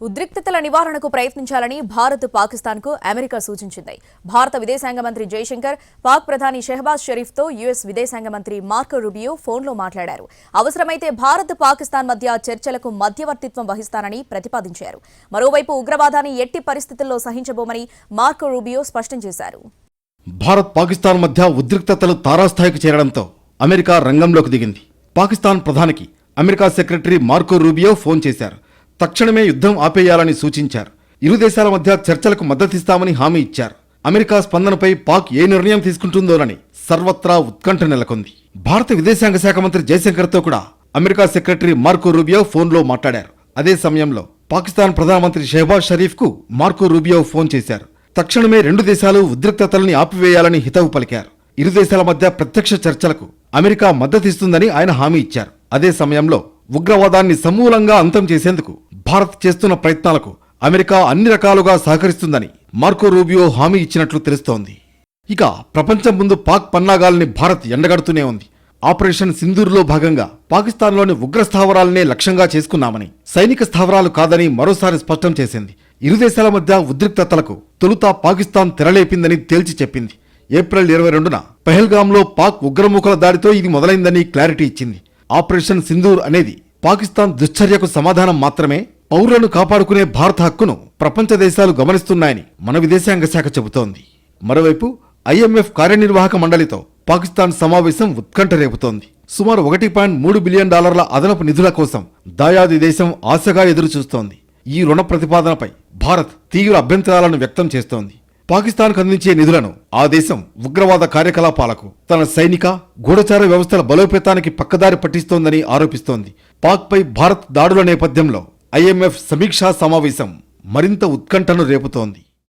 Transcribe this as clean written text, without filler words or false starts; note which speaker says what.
Speaker 1: ఉద్రిక్తతల నివారణకు ప్రయత్నించాలని భారత్ పాకిస్తాన్కు అమెరికా సూచించింది. భారత విదేశాంగ మంత్రి జయశంకర్ పాక్ ప్రధాని షెహబాజ్ షరీఫ్తో యుఎస్ విదేశాంగ మంత్రి మార్కో రూబియో ఫోన్లో మాట్లాడారు. అవసరమైతే భారత్ పాకిస్తాన్ మధ్య చర్చలకు మధ్యవర్తిత్వం వహిస్తానని ప్రతిపాదించారు. మరోవైపు ఉగ్రవాదాన్ని ఎట్టి పరిస్థితుల్లో సహించబోమని మార్కో రూబియో స్పష్టం చేశారు.
Speaker 2: భారత్ పాకిస్తాన్ మధ్య ఉద్రిక్తతలు తారాస్థాయికి చేరడంతో అమెరికా రంగంలోకి దిగింది. పాకిస్తాన్ ప్రధానికి America secretary Marco Rubio phone చేశారు. తక్షణమే యుద్ధం ఆపేయాలని సూచించారు. ఇరు దేశాల మధ్య చర్చలకు మద్దతిస్తామని హామీ ఇచ్చారు. అమెరికా స్పందనపై పాక్ ఏ నిర్ణయం తీసుకుంటుందోనని సర్వత్రా ఉత్కంఠ నెలకొంది. భారత విదేశాంగ శాఖ మంత్రి జయశంకర్తో కూడా అమెరికా సెక్రటరీ మార్కో రూబియో ఫోన్లో మాట్లాడారు. అదే సమయంలో పాకిస్తాన్ ప్రధానమంత్రి షెహబాజ్ షరీఫ్కు మార్కో రూబియో ఫోన్ చేశారు. తక్షణమే రెండు దేశాలు ఉద్రిక్తతల్ని ఆపివేయాలని హితవు పలికారు. ఇరు దేశాల మధ్య ప్రత్యక్ష చర్చలకు అమెరికా మద్దతిస్తుందని ఆయన హామీ ఇచ్చారు. అదే సమయంలో ఉగ్రవాదాన్ని సమూలంగా అంతం చేసేందుకు భారత్ చేస్తున్న ప్రయత్నాలకు అమెరికా అన్ని రకాలుగా సహకరిస్తుందని మార్కో రూబియో హామీ ఇచ్చినట్లు తెలుస్తోంది. ఇక ప్రపంచం ముందు పాక్ పన్నాగాల్ని భారత్ ఎండగడుతూనే ఉంది. ఆపరేషన్ సింధూర్లో భాగంగా పాకిస్తాన్లోని ఉగ్ర స్థావరాలనే లక్ష్యంగా చేసుకున్నామని, సైనిక స్థావరాలు కాదని మరోసారి స్పష్టం చేసింది. ఇరు దేశాల మధ్య ఉద్రిక్తతలకు తొలుత పాకిస్తాన్ తెరలేపిందని తేల్చి చెప్పింది. ఏప్రిల్ 22న పహల్గామ్లో పాక్ ఉగ్రముఖల దాడితో ఇది మొదలైందని క్లారిటీ ఇచ్చింది. ఆపరేషన్ సింధూర్ అనేది పాకిస్తాన్ దుశ్చర్యకు సమాధానం మాత్రమే. పౌరులను కాపాడుకునే భారత హక్కును ప్రపంచ దేశాలు గమనిస్తున్నాయని మన విదేశాంగ శాఖ చెబుతోంది. మరోవైపు IMF కార్యనిర్వాహక మండలితో పాకిస్తాన్ సమావేశం ఉత్కంఠ రేపుతోంది. సుమారు $1.3 బిలియన్ అదనపు నిధుల కోసం దాయాది దేశం ఆశగా ఎదురుచూస్తోంది. ఈ రుణ ప్రతిపాదనపై భారత్ తీవ్ర అభ్యంతరాలను వ్యక్తం చేస్తోంది. పాకిస్తాన్కు అందించే నిధులను ఆ దేశం ఉగ్రవాద కార్యకలాపాలకు, తన సైనిక గూఢచార వ్యవస్థల బలోపేతానికి పక్కదారి పట్టిస్తోందని ఆరోపిస్తోంది. పాక్పై భారత్ దాడుల నేపథ్యంలో IMF సమీక్షా సమావేశం మరింత ఉత్కంఠను రేపుతోంది.